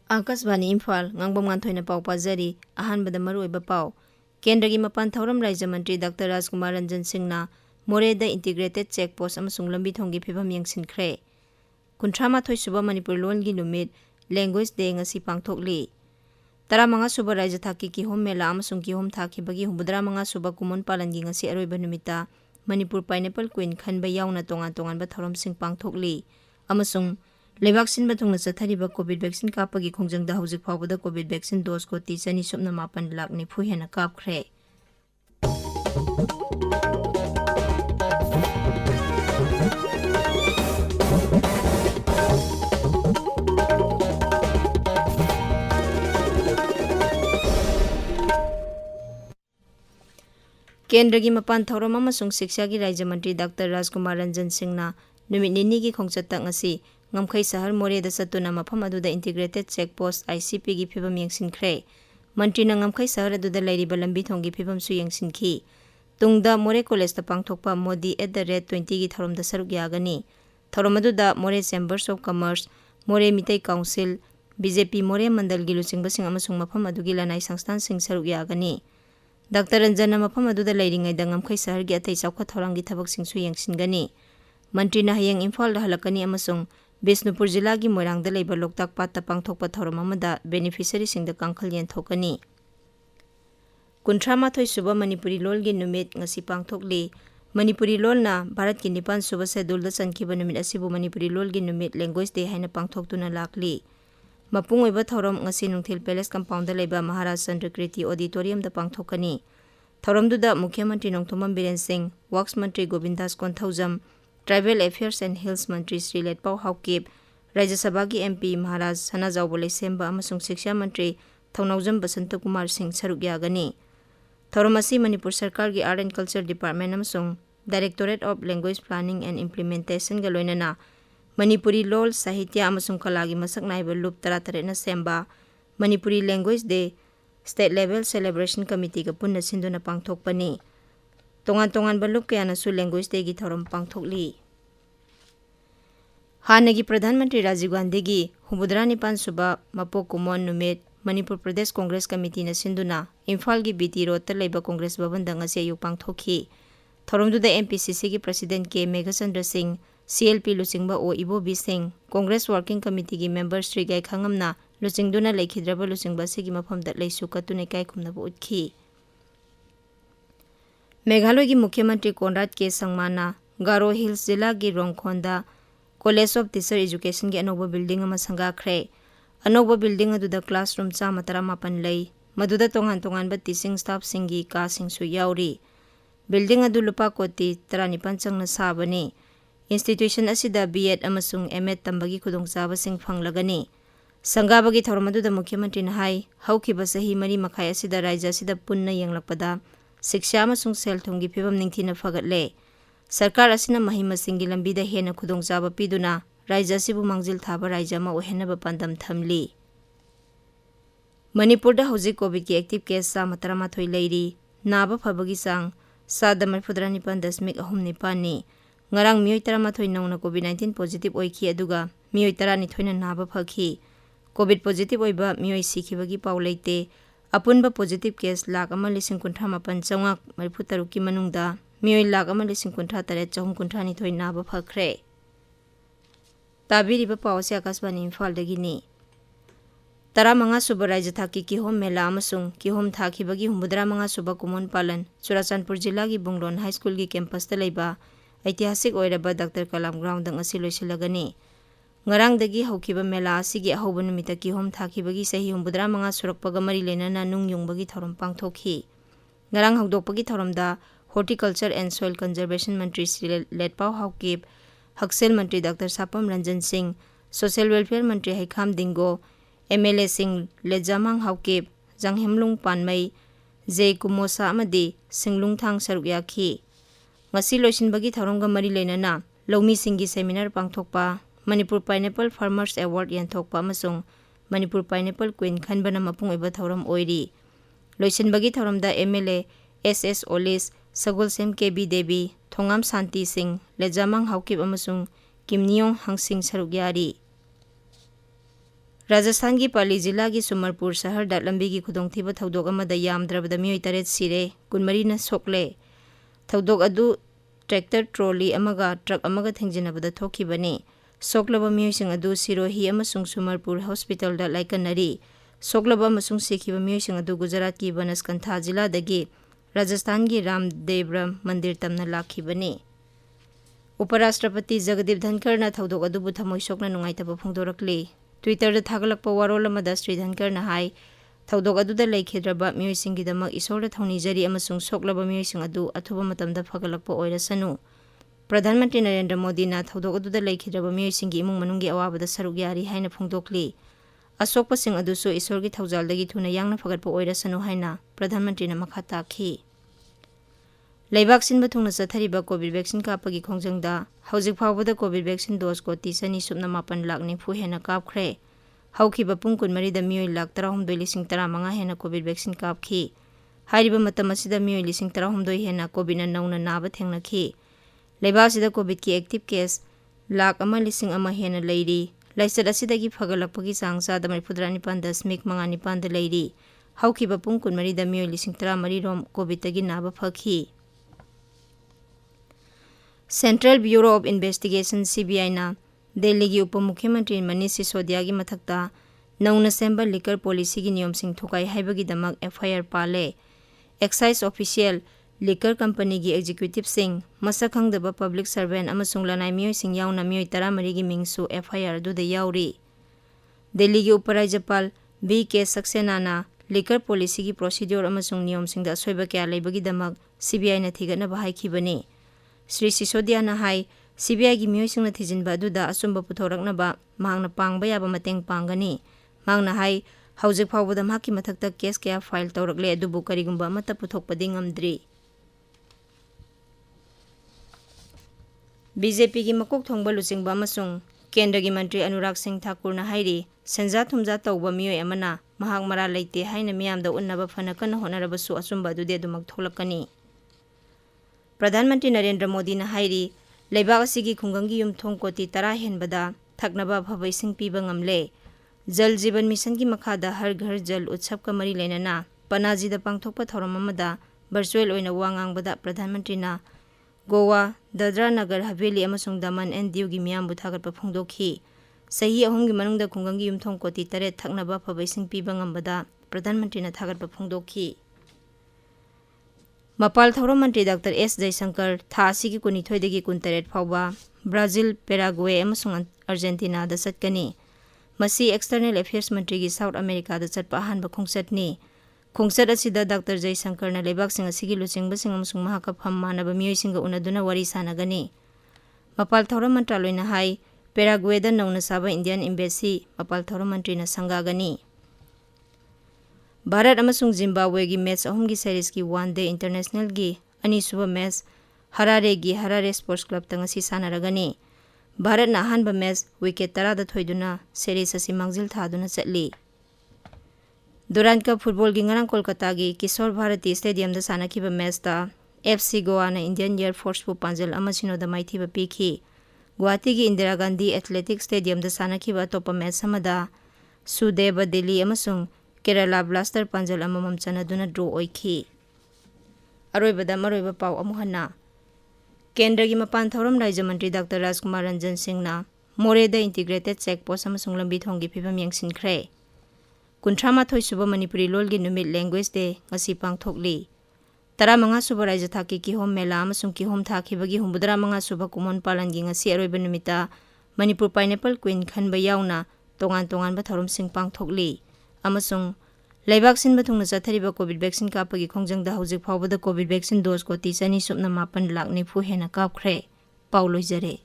Akasvani Imphal Ngangbam Nganthoi pau pazari ahanbada maruoiba pau Kendragi Mapan Thauram Raija Mantri Dr. Rajkumar Ranjan Singhna Moreda Integrated Checkpost amasung lambi thonggi phibam yengsinkhre 38 suba Manipur Longi Numit Language Day ngasi pangthokli 15 suba Raija Thaki ki hom mela amasung ki hom thakibagi 75 suba Kumon Palangi ngasi aroiba numita Manipur Pineapple Queen khanba yauna tongan ba thoram sing pangthokli amasung Lebaksin batong na sathariba COVID vaccine kapagi khongjangda hojik phawbada COVID vaccine dose ko 3.8 lakh nifu hena kapkhre. Kendragi Mapan Thauram amasung Shiksha gi Raija Mantri Dr. Rajkumar Ranjan Singhna numit nini gi khongchattak ngasi Ngamkhai Sahar Moreda satuna mafam aduda Integrated Checkpost ICP gi phibam yengsinkhre Mantri na Ngamkhai Sahar aduda lairiba lambi thonggi phibam su yengsinkhi tungda More College ta pangthokpa Modi @20 gi tharomda saruk yagani tharom aduda More Chambers of Commerce More Mitai Council BJP More Mandal gi luchingba sing amasung mafam adugi lanai sangstan sing saruk yagani Dr. Ranjana mafam aduda lairingai da Ngamkhai Sahar gi atai chawkha thorangi thabak sing su yengsingani Mantri na hayang Imphal da halakani amasung Bisnupur Jilla gi Moirang da leiba Loktak Pat ta pangthokpa thoram amada beneficiary singda kangkhal yen thokani 38 suba Manipuri Lol gi numit ngasi pangthokli Manipuri Lol na Bharat ki 9 suba schedule da chankiba numit asibu Manipuri Lol gi numit Language Day haina pangthoktuna lakli mapung oiba thoram ngasi Nungthil Palace compound da leiba Maharaj Chandrakriti Auditorium da pangthokani thoram duda Mukhya Mantri Nongthomam Biren Singh Works Mantri Govindas Ningthoukhongjam Tribal Affairs and Hills Mantri Sri Letpau Haukip, Rajya Sabha ki MP Maharaj Sana Jaubole Semba amasung Shiksha Mantri Thaunaujam Basanta Kumar Singh saruk yagani. Thoramasi Manipur Sarkar ki Art and Culture Department amasung Directorate of Language Planning and Implementation ga loinana Manipuri Lol Sahitya amasung Kala gi masak naiba loop 33 na semba Manipuri Language Day State Level Celebration Committee ga punna sinduna pangthokpani. Tongan baluk kaya na su Language Day gi thoram pangthokli. Hanagi Pradhan Mantri Rajiv Gandhi gi Humbudrani Pan Suba Mapok Kumon Numit Manipur Pradesh Congress Committee na sinduna Imphal gi BT Road ta leiba Congress Bhavan da ngasi ayuk pangthokhi. Thoramdu da MPCC gi President K Meghachandra Singh CLP Luchingba O Ibo B Singh Congress Working Committee gi member Sri Gai Khangamna Luchingduna Leikhidraba Luchingba sigi mafam da leisu katune kai khumnaba utkhi. Meghalaya ki Mukhyamantri Conrad K Sangmana Garo Hills Jilla gi Rongkhonda College of Teacher Education gi anoba building ama sangakhre anoba building aduda classroom 138 lei maduda tongan ba teaching staff singi ka singsu yauri building adu lupa koti 35 changna sabani institution asida B.Ed amasung M.Ed tambagi khudongchaba sing phanglagani sangabagi thormaduda Mukhyamantri na hai haukiba sahi mari makhai asida raija sida punna yenglakpada Shiksha amasung selthumgi phibam ningthina phaгаtle sarkar asina mahima singi lambida hena khudongchaba piduna raija sibu mangjil thaba raija ma ohenaba pandam thamli Manipur da hojik covid ki active case sa matarama thoi leiri naba phabagi sang sadamar fudrani pandasmik ahum nipani ngarang miyoi tarama thoi nongna covid 19 positive oikhi aduga miyoi tarani thoina naba phakhi covid positive oiba miyoi sikhibagi paw leite Apunba positive case lakh ama lising kunthra mapan chawngak marifu taruk ki manungda miyoi lakh ama lising kunthra tare chahum kunthra ni thoi naba phakhre tabiriba pawse Akasvani Imphal dagini 15 suba Raija Thaki ki hom mela amasung ki hom thakibagi 75 suba Kumon Palan Churachandpur Jilla gi Bunglon High School gi campus ta leiba ऐतिहासिक ओइरबा Dr. Kalam Ground dang asi loisilagani ngarang dagi haukiba mela asigi ahoba numita ki hom thakibagi sahi 75 surakpaga mari lenana nung yungbagi thorom pangthokhi ngarang hokdokpagi thoromda Horticulture and Soil Conservation Mantri Sri Letpau Haukip Haksel Mantri Dr. Sapam Ranjan Singh Social Welfare Mantri Haikham Dingo MLA Singh Lejamang Haukip Janghemlung Panmai Jay Kumosa amadi Singlung Thang saruk yakhi ngasi loisinbagi thoromga mari lenana lawmi singgi seminar pangthokpa Manipur Pineapple Farmers Award yanthokpa amasung Manipur Pineapple Queen khanbana mapung oiba thoram oiri. Loisinbagi thoramda MLA SS Olis, Sagulsem KB Devi, Thongam Santi Singh, Lejamang Haukip amasung Kimniong Hangsing Sarugyari. Rajasthan ki Pali Jilla ki Sumarpur Sahar da lambi ki khudongthiba thaudok amada yamdrabada mioi taret sire, kunmari na sokle. Thaudok adu tractor trolley amaga truck amaga thengjinabada thokibani. Soklaba mioi sing adu Sirohi amasung Sumarpur Hospital da laikanari. Soklaba amasung sikhiba mioi sing adu Gujarat ki Banaskantha Jilla dagi Rajasthan ki Ramdevra Mandir tamna lakhibani. Uparashtrapati Jagdeep Dhankar na thaudok adu bu thamoi sokna nungaitaba phongdorakli. Twitter da thagalakpa warol amada Sri Dhankar na hai thaudok adu da laikhedraba mioi singi damak isor da thoni jari amasung soklaba mioi sing adu athuba matamda phagalakpa oirasanu. Pradhan Mantri Narendra Modi na thaudok adu da laikhedraba mioi singi imung manunggi awabada saruk yari haina phongdokli. Asokpa sing adu so isor gi thaujaldagi thuna yangna phagatpa oirasanu haina Pradhan Mantri na makha takhi. Laibak sinba thungna chathariba COVID vaccine kapagi khongjangda haujik phawbada COVID vaccine dose ko tisani supna 7 lakh nifu hena kapkhre. Haukiba pung kunmari da mioi lakh 13,015 hena COVID vaccine kapkhi. Hairiba matam asida mioi 13,000 hena COVID na nauna naba thengnakhi. Laibak sida COVID ki active case lakh 1,000 hena leiri. Laisat asidagi phagalakpagi sangsa da 49.9 da leiri. Haukiba pung kunmari da mioi 13 rom COVID tagi naba phakhi. Central Bureau of Investigation CBI na Delhi ki Upamukhyamantri Manish Sisodia ki mathakta nauna semba liquor policy ki niyom sing thukai haibagi damak FIR pale. Excise official liquor company ki executive sing masakhangdaba public servant amasung lanai mioi sing yauna mioi 13 ki mingsu FIR du de yauri. Delhi ki Uparajapal B.K. Saxena na liquor policy ki procedure amasung niyom sing da soiba kya leibagi damak CBI na thigana bahai khibani. Sri Sisodia na hai CBI gi mioi sing na thijinba duda asumba puthorakna ba mangna pangba yaba mateng pangani. Mangna hai haujik phawbada maki mathakta case kya file tawrakle adubu karigumba amata puthokpadi ngamdri. BJP gi makok thongba luchingba amasung Kendra gi Mantri Anurag Singh Thakur na hairi senja thumja tawba mioi amana mahak mara leite haina miyamda unnaba phana kana honarabasu asumba dude dumak tholakani. Pradhan Mantri Narendra Modi na hairi leibak asigi khunggangi yumthong koti 10 henbada thaknaba phabai sing piba ngamle. Jal Jeevan Mission ki makhada har ghar jal utsav ka mari lenana panaji da pangthokpa thoram amada virtual oina wangangbada Pradhan Mantri na Goa, Dadra Nagar Haveli amasung Daman and Diu gi miyambu thagatpa phongdokhi. Sahi ahum gi manungda khunggangi yumthong koti 8 thaknaba phabai sing piba ngambada Pradhan Mantri na thagatpa phongdokhi. Mapal Thoram Mantri Dr. S. Jaishankar tha asigi kunithoi dagi kuntaret phawba Brazil, Paraguay amasung Argentina da chatkani. Masi External Affairs Mantri gi South America da chatpa ahanba khongchatni. Khongchat asida Dr. Jaishankar na leibak sing asigi luchingba sing amasung mahaka pham manaba mioi singa unaduna wari sanagani. Mapal Thoram Mantraloi na hai Paraguay da nauna saba Indian Embassy Mapal Thoram Mantri na sangagani. Bharat amasung Zimbabwe gi match ahum gi series ki one day international gi ani suba match Harare gi Harare Sports Club tanga si sanaragani. Bharat na ahanba match wicket 10 da thoiduna series asi mangjil thaduna chatli. Durant Cup football gi ngarang Kolkata gi Kishore Bharati Stadium da sanakiba match ta FC Goa na Indian Air Force pu panjal amasino da maithiba pikhi. Guwahati gi Indira Gandhi Athletic Stadium da sanakiba topa match samada Sudeba Delhi amasung Kerala Blaster Panjal amamam chanaduna draw oikhi. Aroibada maroiba pau amuhanna. Kendra gi Mapan Thoram Raja Mantri Dr. Rajkumar Ranjan Singh na Moreda Integrated Checkpost amasung lambi thonggi phibam yengsinkhre. 38 suba Manipuri Lolgi Numit Language Day ngasi pangthokli. 15 suba Raja Thaki Kihom Mela amasung Kihom Thakibagi 15 suba Kumon Palan gi ngasi aroiba numita Manipur Pineapple Queen khanba yauna tongan ba thorom sing pangthokli. Amasung leibak sinba thungna chathariba COVID vaccine kapagi khongjangda haujik phawbada COVID vaccine dose ko tisani supna 8 lakh nifu hena kapkhre. Pauloi jare.